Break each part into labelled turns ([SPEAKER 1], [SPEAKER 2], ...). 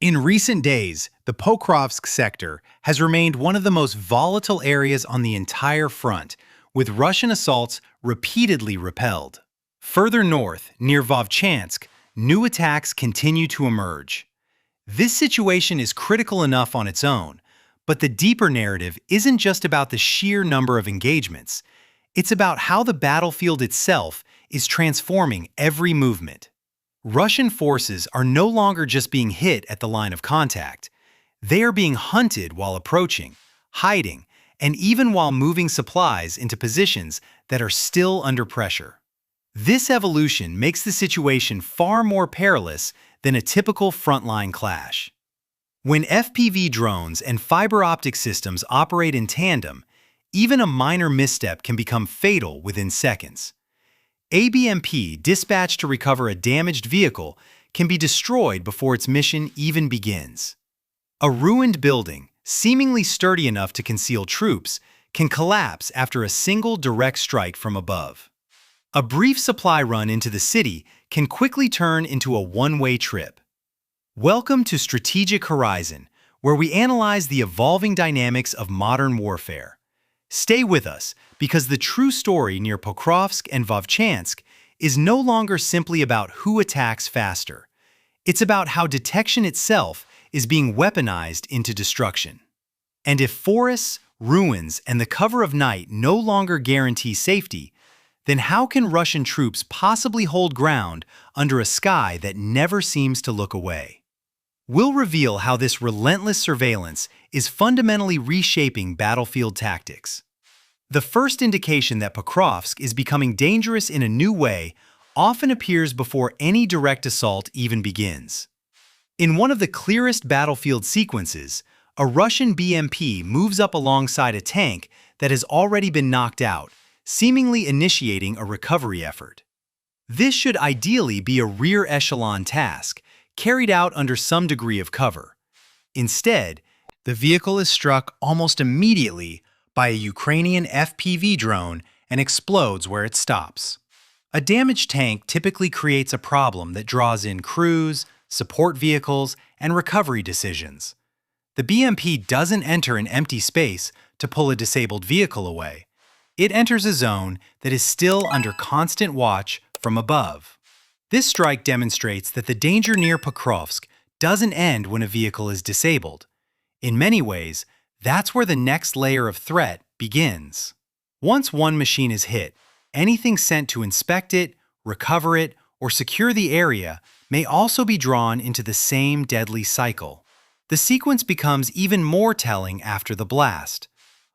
[SPEAKER 1] In recent days, the Pokrovsk sector has remained one of the most volatile areas on the entire front, with Russian assaults repeatedly repelled. Further north, near Vovchansk, new attacks continue to emerge. This situation is critical enough on its own, but the deeper narrative isn't just about the sheer number of engagements. It's about how the battlefield itself is transforming every movement. Russian forces are no longer just being hit at the line of contact. They are being hunted while approaching, hiding, and even while moving supplies into positions that are still under pressure. This evolution makes the situation far more perilous than a typical frontline clash. When FPV drones and fiber optic systems operate in tandem, even a minor misstep can become fatal within seconds. ABMP dispatched to recover a damaged vehicle can be destroyed before its mission even begins. A ruined building, seemingly sturdy enough to conceal troops, can collapse after a single direct strike from above. A brief supply run into the city can quickly turn into a one-way trip. Welcome to Strategic Horizon, where we analyze the evolving dynamics of modern warfare. Stay with us, because the true story near Pokrovsk and Vovchansk is no longer simply about who attacks faster. It's about how detection itself is being weaponized into destruction. And if forests, ruins, and the cover of night no longer guarantee safety, then how can Russian troops possibly hold ground under a sky that never seems to look away? We'll reveal how this relentless surveillance is fundamentally reshaping battlefield tactics. The first indication that Pokrovsk is becoming dangerous in a new way often appears before any direct assault even begins. In one of the clearest battlefield sequences, a Russian BMP moves up alongside a tank that has already been knocked out, seemingly initiating a recovery effort. This should ideally be a rear echelon task, carried out under some degree of cover. Instead, the vehicle is struck almost immediately by a Ukrainian FPV drone and explodes where it stops. A damaged tank typically creates a problem that draws in crews, support vehicles, and recovery decisions. The BMP doesn't enter an empty space to pull a disabled vehicle away. It enters a zone that is still under constant watch from above. This strike demonstrates that the danger near Pokrovsk doesn't end when a vehicle is disabled. In many ways, that's where the next layer of threat begins. Once one machine is hit, anything sent to inspect it, recover it, or secure the area may also be drawn into the same deadly cycle. The sequence becomes even more telling after the blast.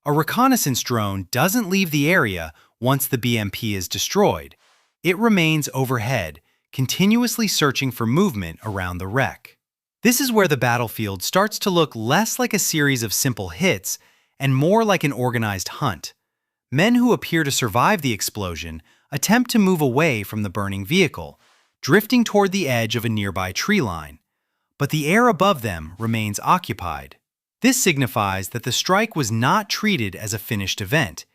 [SPEAKER 1] A reconnaissance drone doesn't leave the area once the BMP is destroyed. It remains overhead, continuously searching for movement around the wreck. This is where the battlefield starts to look less like a series of simple hits and more like an organized hunt. Men who appear to survive the explosion attempt to move away from the burning vehicle, drifting toward the edge of a nearby tree line. But the air above them remains occupied. This signifies that the strike was not treated as a finished event.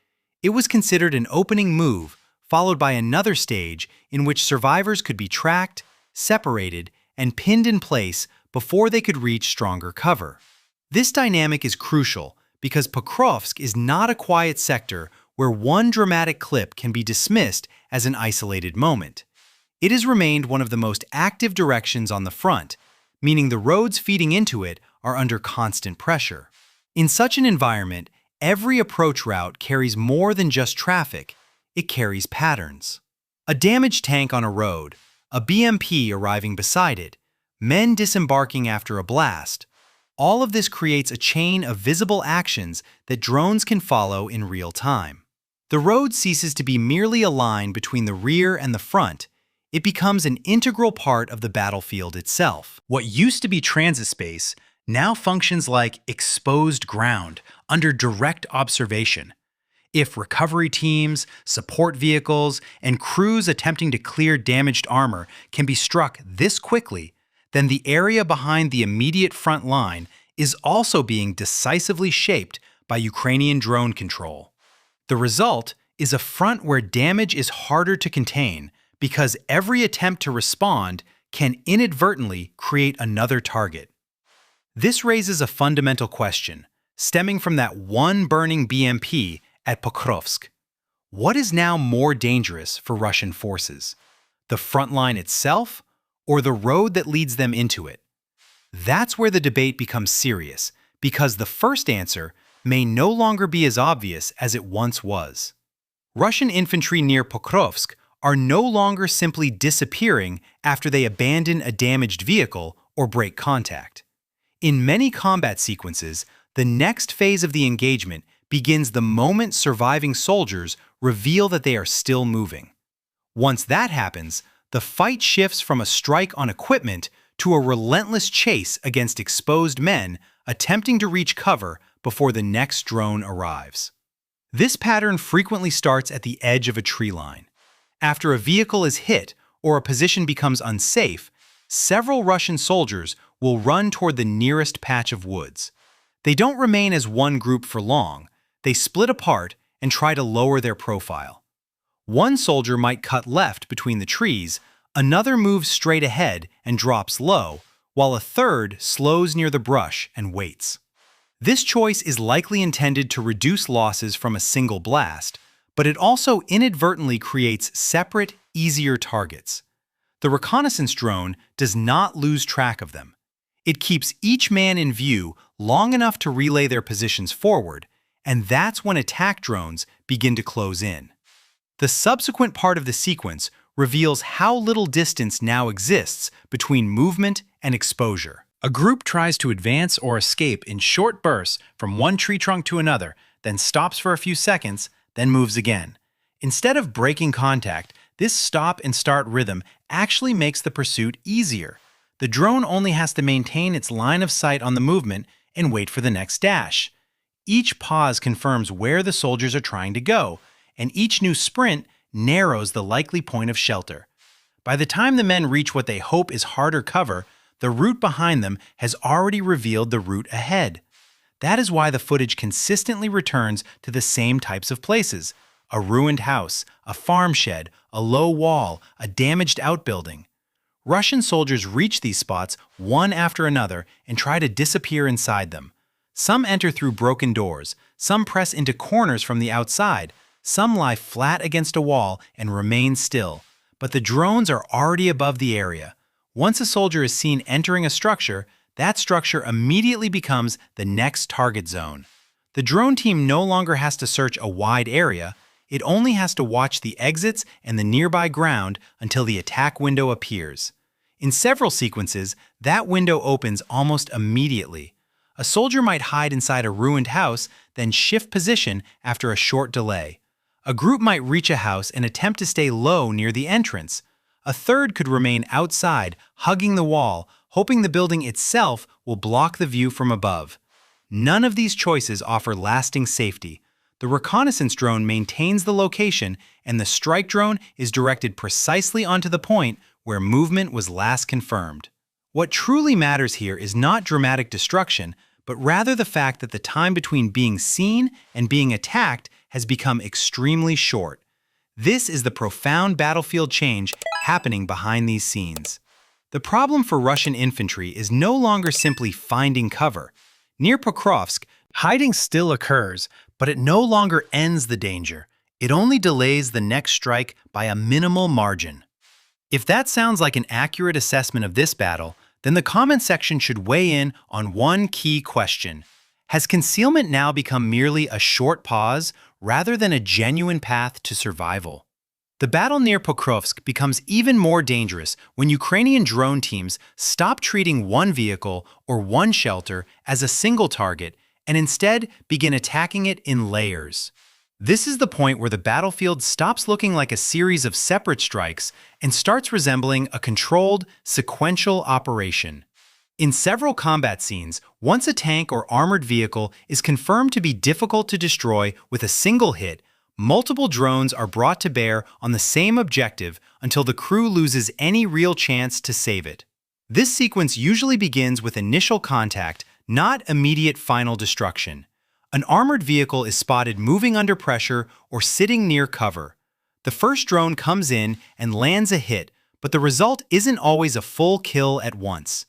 [SPEAKER 1] It was considered an opening move, followed by another stage in which survivors could be tracked, separated, and pinned in place before they could reach stronger cover. This dynamic is crucial because Pokrovsk is not a quiet sector where one dramatic clip can be dismissed as an isolated moment. It has remained one of the most active directions on the front, meaning the roads feeding into it are under constant pressure. In such an environment, every approach route carries more than just traffic. It carries patterns. A damaged tank on a road, a BMP arriving beside it, men disembarking after a blast. All of this creates a chain of visible actions that drones can follow in real time. The road ceases to be merely a line between the rear and the front. It becomes an integral part of the battlefield itself. What used to be transit space now functions like exposed ground under direct observation. If recovery teams, support vehicles, and crews attempting to clear damaged armor can be struck this quickly, then the area behind the immediate front line is also being decisively shaped by Ukrainian drone control. The result is a front where damage is harder to contain because every attempt to respond can inadvertently create another target. This raises a fundamental question, stemming from that one burning BMP at Pokrovsk. What is now more dangerous for Russian forces? The front line itself, or the road that leads them into it? That's where the debate becomes serious, because the first answer may no longer be as obvious as it once was. Russian infantry near Pokrovsk are no longer simply disappearing after they abandon a damaged vehicle or break contact. In many combat sequences, the next phase of the engagement begins the moment surviving soldiers reveal that they are still moving. Once that happens, the fight shifts from a strike on equipment to a relentless chase against exposed men attempting to reach cover before the next drone arrives. This pattern frequently starts at the edge of a tree line. After a vehicle is hit or a position becomes unsafe, several Russian soldiers will run toward the nearest patch of woods. They don't remain as one group for long. They split apart and try to lower their profile. One soldier might cut left between the trees, another moves straight ahead and drops low, while a third slows near the brush and waits. This choice is likely intended to reduce losses from a single blast, but it also inadvertently creates separate, easier targets. The reconnaissance drone does not lose track of them. It keeps each man in view long enough to relay their positions forward, and that's when attack drones begin to close in. The subsequent part of the sequence reveals how little distance now exists between movement and exposure. A group tries to advance or escape in short bursts from one tree trunk to another, then stops for a few seconds, then moves again. Instead of breaking contact, this stop-and-start rhythm actually makes the pursuit easier. The drone only has to maintain its line of sight on the movement and wait for the next dash. Each pause confirms where the soldiers are trying to go, and each new sprint narrows the likely point of shelter. By the time the men reach what they hope is harder cover, the route behind them has already revealed the route ahead. That is why the footage consistently returns to the same types of places: a ruined house, a farm shed, a low wall, a damaged outbuilding. Russian soldiers reach these spots one after another and try to disappear inside them. Some enter through broken doors, some press into corners from the outside, some lie flat against a wall and remain still. But the drones are already above the area. Once a soldier is seen entering a structure, that structure immediately becomes the next target zone. The drone team no longer has to search a wide area. It only has to watch the exits and the nearby ground until the attack window appears. In several sequences, that window opens almost immediately. A soldier might hide inside a ruined house, then shift position after a short delay. A group might reach a house and attempt to stay low near the entrance. A third could remain outside, hugging the wall, hoping the building itself will block the view from above. None of these choices offer lasting safety. The reconnaissance drone maintains the location, and the strike drone is directed precisely onto the point where movement was last confirmed. What truly matters here is not dramatic destruction, but rather the fact that the time between being seen and being attacked has become extremely short. This is the profound battlefield change happening behind these scenes. The problem for Russian infantry is no longer simply finding cover. Near Pokrovsk, hiding still occurs, but it no longer ends the danger. It only delays the next strike by a minimal margin. If that sounds like an accurate assessment of this battle, then the comment section should weigh in on one key question. Has concealment now become merely a short pause rather than a genuine path to survival? The battle near Pokrovsk becomes even more dangerous when Ukrainian drone teams stop treating one vehicle or one shelter as a single target and instead begin attacking it in layers. This is the point where the battlefield stops looking like a series of separate strikes and starts resembling a controlled, sequential operation. In several combat scenes, once a tank or armored vehicle is confirmed to be difficult to destroy with a single hit, multiple drones are brought to bear on the same objective until the crew loses any real chance to save it. This sequence usually begins with initial contact, not immediate final destruction. An armored vehicle is spotted moving under pressure or sitting near cover. The first drone comes in and lands a hit, but the result isn't always a full kill at once.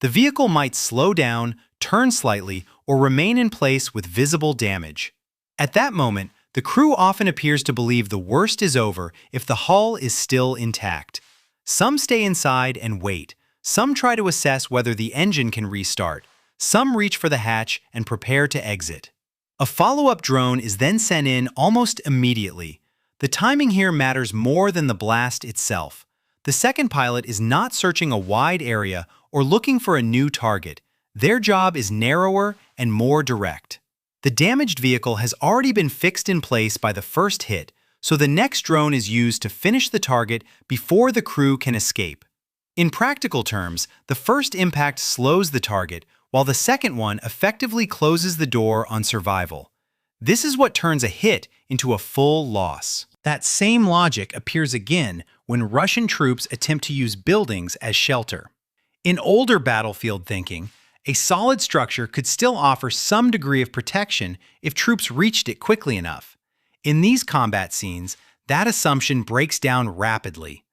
[SPEAKER 1] The vehicle might slow down, turn slightly or remain in place with visible damage. At that moment, the crew often appears to believe the worst is over if the hull is still intact. Some stay inside and wait. Some try to assess whether the engine can restart. Some reach for the hatch and prepare to exit. A follow-up drone is then sent in almost immediately. The timing here matters more than the blast itself. The second pilot is not searching a wide area or looking for a new target. Their job is narrower and more direct. The damaged vehicle has already been fixed in place by the first hit, so the next drone is used to finish the target before the crew can escape. In practical terms, the first impact slows the target, while the second one effectively closes the door on survival. This is what turns a hit into a full loss. That same logic appears again when Russian troops attempt to use buildings as shelter. In older battlefield thinking, a solid structure could still offer some degree of protection if troops reached it quickly enough. In these combat scenes, that assumption breaks down rapidly.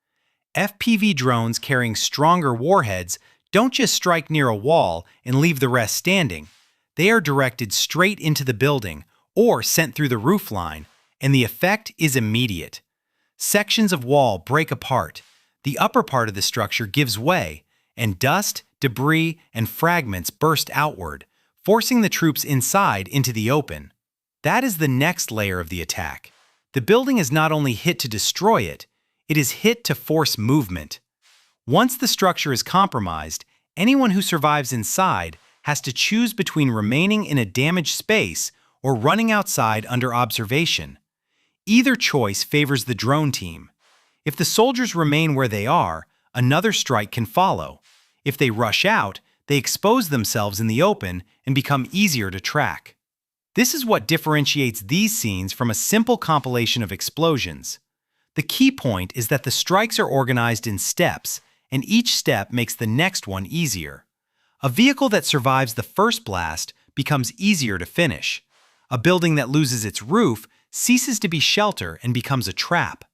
[SPEAKER 1] FPV drones carrying stronger warheads don't just strike near a wall and leave the rest standing. They are directed straight into the building or sent through the roofline, and the effect is immediate. Sections of wall break apart, the upper part of the structure gives way, and dust, debris, and fragments burst outward, forcing the troops inside into the open. That is the next layer of the attack. The building is not only hit to destroy it, it is hit to force movement. Once the structure is compromised, anyone who survives inside has to choose between remaining in a damaged space or running outside under observation. Either choice favors the drone team. If the soldiers remain where they are, another strike can follow. If they rush out, they expose themselves in the open and become easier to track. This is what differentiates these scenes from a simple compilation of explosions. The key point is that the strikes are organized in steps, and each step makes the next one easier. A vehicle that survives the first blast becomes easier to finish. A building that loses its roof ceases to be shelter and becomes a trap.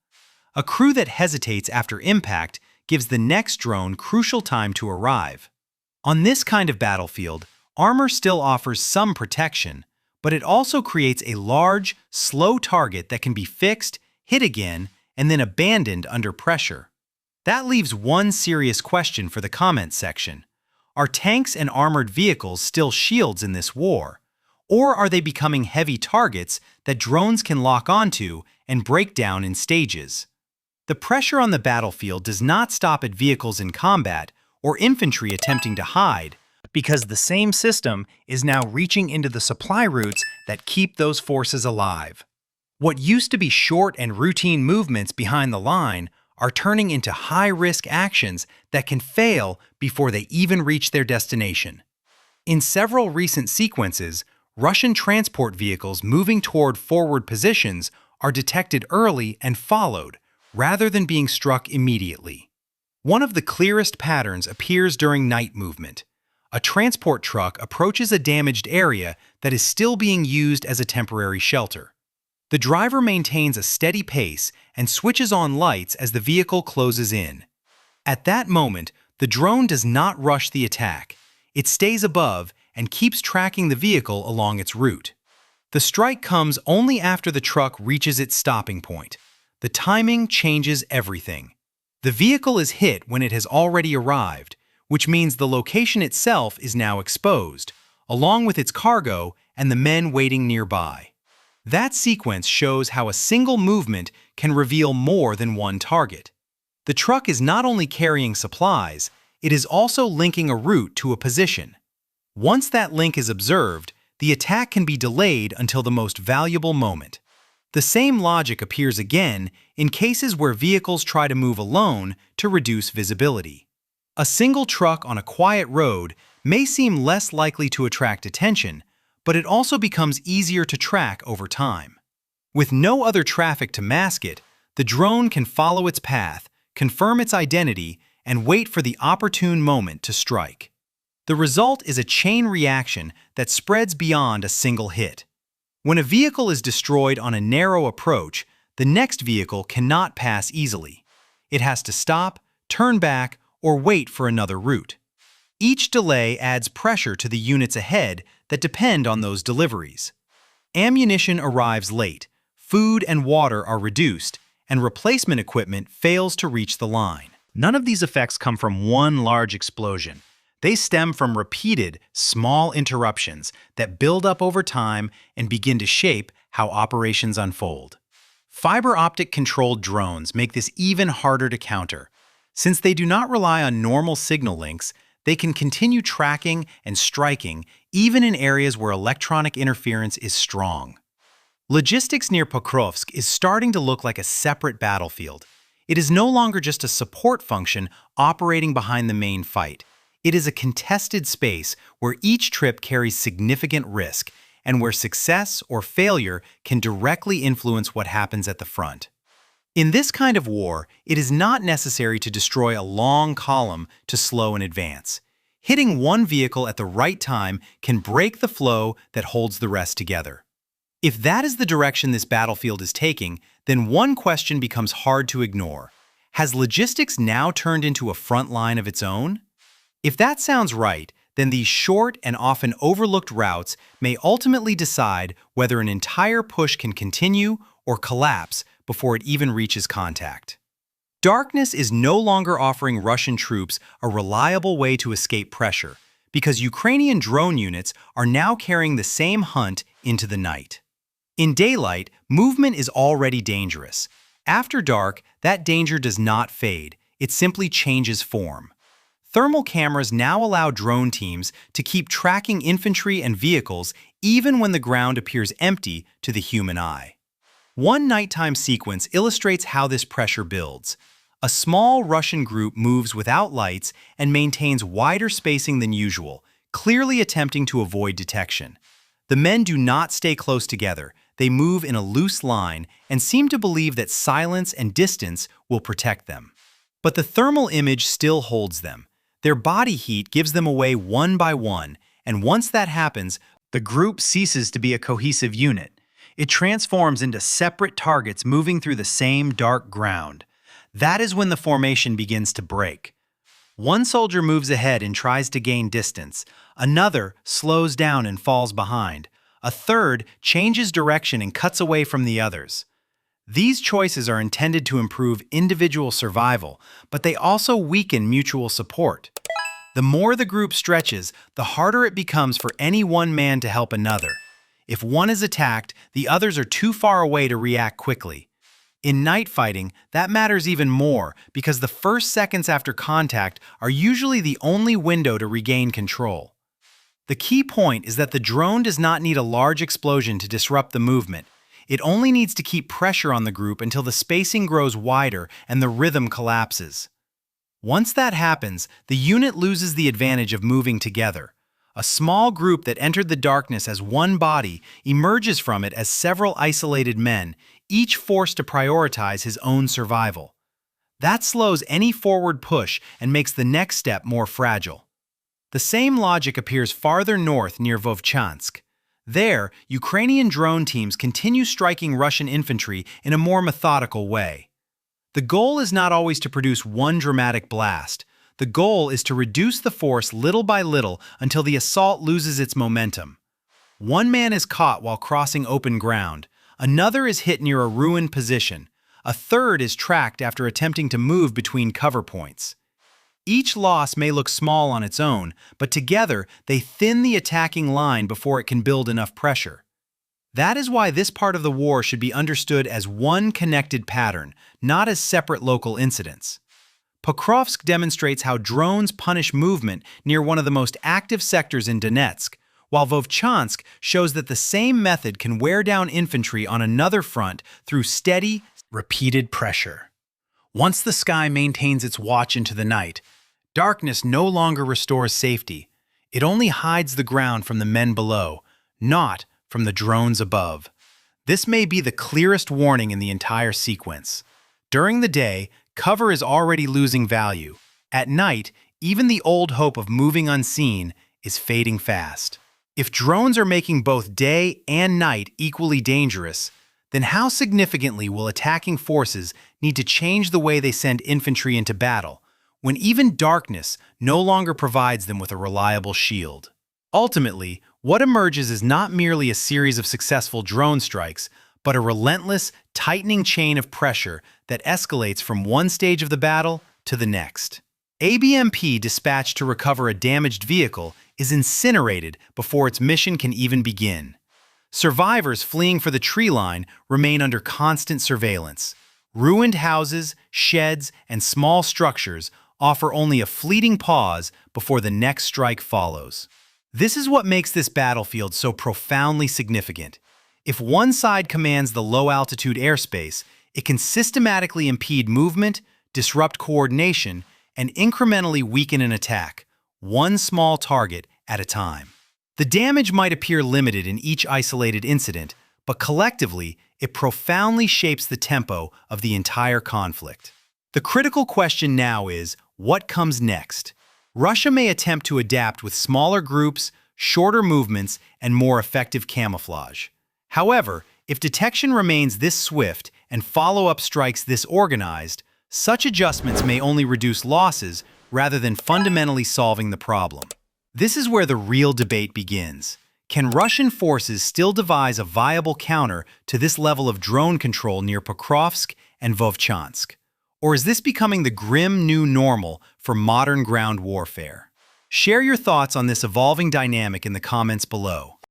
[SPEAKER 1] A crew that hesitates after impact gives the next drone crucial time to arrive. On this kind of battlefield, armor still offers some protection, but it also creates a large, slow target that can be fixed, hit again, and then abandoned under pressure. That leaves one serious question for the comments section. Are tanks and armored vehicles still shields in this war? Or are they becoming heavy targets that drones can lock onto and break down in stages? The pressure on the battlefield does not stop at vehicles in combat or infantry attempting to hide, because the same system is now reaching into the supply routes that keep those forces alive. What used to be short and routine movements behind the line are turning into high-risk actions that can fail before they even reach their destination. In several recent sequences, Russian transport vehicles moving toward forward positions are detected early and followed, rather than being struck immediately. One of the clearest patterns appears during night movement. A transport truck approaches a damaged area that is still being used as a temporary shelter. The driver maintains a steady pace and switches on lights as the vehicle closes in. At that moment, the drone does not rush the attack. It stays above and keeps tracking the vehicle along its route. The strike comes only after the truck reaches its stopping point. The timing changes everything. The vehicle is hit when it has already arrived, which means the location itself is now exposed, along with its cargo and the men waiting nearby. That sequence shows how a single movement can reveal more than one target. The truck is not only carrying supplies, it is also linking a route to a position. Once that link is observed, the attack can be delayed until the most valuable moment. The same logic appears again in cases where vehicles try to move alone to reduce visibility. A single truck on a quiet road may seem less likely to attract attention, but it also becomes easier to track over time. With no other traffic to mask it, the drone can follow its path, confirm its identity, and wait for the opportune moment to strike. The result is a chain reaction that spreads beyond a single hit. When a vehicle is destroyed on a narrow approach, the next vehicle cannot pass easily. It has to stop, turn back, or wait for another route. Each delay adds pressure to the units ahead that depend on those deliveries. Ammunition arrives late, food and water are reduced, and replacement equipment fails to reach the line. None of these effects come from one large explosion. They stem from repeated, small interruptions that build up over time and begin to shape how operations unfold. Fiber optic controlled drones make this even harder to counter. Since they do not rely on normal signal links, they can continue tracking and striking even in areas where electronic interference is strong. Logistics near Pokrovsk is starting to look like a separate battlefield. It is no longer just a support function operating behind the main fight. It is a contested space where each trip carries significant risk and where success or failure can directly influence what happens at the front. In this kind of war, it is not necessary to destroy a long column to slow an advance. Hitting one vehicle at the right time can break the flow that holds the rest together. If that is the direction this battlefield is taking, then one question becomes hard to ignore. Has logistics now turned into a front line of its own? If that sounds right, then these short and often overlooked routes may ultimately decide whether an entire push can continue or collapse before it even reaches contact. Darkness is no longer offering Russian troops a reliable way to escape pressure because Ukrainian drone units are now carrying the same hunt into the night. In daylight, movement is already dangerous. After dark, that danger does not fade, it simply changes form. Thermal cameras now allow drone teams to keep tracking infantry and vehicles even when the ground appears empty to the human eye. One nighttime sequence illustrates how this pressure builds. A small Russian group moves without lights and maintains wider spacing than usual, clearly attempting to avoid detection. The men do not stay close together. They move in a loose line and seem to believe that silence and distance will protect them. But the thermal image still holds them. Their body heat gives them away one by one, and once that happens, the group ceases to be a cohesive unit. It transforms into separate targets moving through the same dark ground. That is when the formation begins to break. One soldier moves ahead and tries to gain distance. Another slows down and falls behind. A third changes direction and cuts away from the others. These choices are intended to improve individual survival, but they also weaken mutual support. The more the group stretches, the harder it becomes for any one man to help another. If one is attacked, the others are too far away to react quickly. In night fighting, that matters even more because the first seconds after contact are usually the only window to regain control. The key point is that the drone does not need a large explosion to disrupt the movement. It only needs to keep pressure on the group until the spacing grows wider and the rhythm collapses. Once that happens, the unit loses the advantage of moving together. A small group that entered the darkness as one body emerges from it as several isolated men, each forced to prioritize his own survival. That slows any forward push and makes the next step more fragile. The same logic appears farther north near Vovchansk. There, Ukrainian drone teams continue striking Russian infantry in a more methodical way. The goal is not always to produce one dramatic blast. The goal is to reduce the force little by little until the assault loses its momentum. One man is caught while crossing open ground. Another is hit near a ruined position. A third is tracked after attempting to move between cover points. Each loss may look small on its own, but together they thin the attacking line before it can build enough pressure. That is why this part of the war should be understood as one connected pattern, not as separate local incidents. Pokrovsk demonstrates how drones punish movement near one of the most active sectors in Donetsk, while Vovchansk shows that the same method can wear down infantry on another front through steady, repeated pressure. Once the sky maintains its watch into the night, darkness no longer restores safety. It only hides the ground from the men below, not from the drones above. This may be the clearest warning in the entire sequence. During the day, cover is already losing value. At night, even the old hope of moving unseen is fading fast. If drones are making both day and night equally dangerous, then how significantly will attacking forces need to change the way they send infantry into battle? when even darkness no longer provides them with a reliable shield. Ultimately, what emerges is not merely a series of successful drone strikes, but a relentless, tightening chain of pressure that escalates from one stage of the battle to the next. ABMP dispatched to recover a damaged vehicle is incinerated before its mission can even begin. Survivors fleeing for the tree line remain under constant surveillance. Ruined houses, sheds, and small structures offer only a fleeting pause before the next strike follows. This is what makes this battlefield so profoundly significant. If one side commands the low-altitude airspace, it can systematically impede movement, disrupt coordination, and incrementally weaken an attack, one small target at a time. The damage might appear limited in each isolated incident, but collectively, it profoundly shapes the tempo of the entire conflict. The critical question now is, what comes next? Russia may attempt to adapt with smaller groups, shorter movements, and more effective camouflage. However, if detection remains this swift and follow-up strikes this organized, such adjustments may only reduce losses rather than fundamentally solving the problem. This is where the real debate begins. Can Russian forces still devise a viable counter to this level of drone control near Pokrovsk and Vovchansk? Or is this becoming the grim new normal for modern ground warfare? Share your thoughts on this evolving dynamic in the comments below.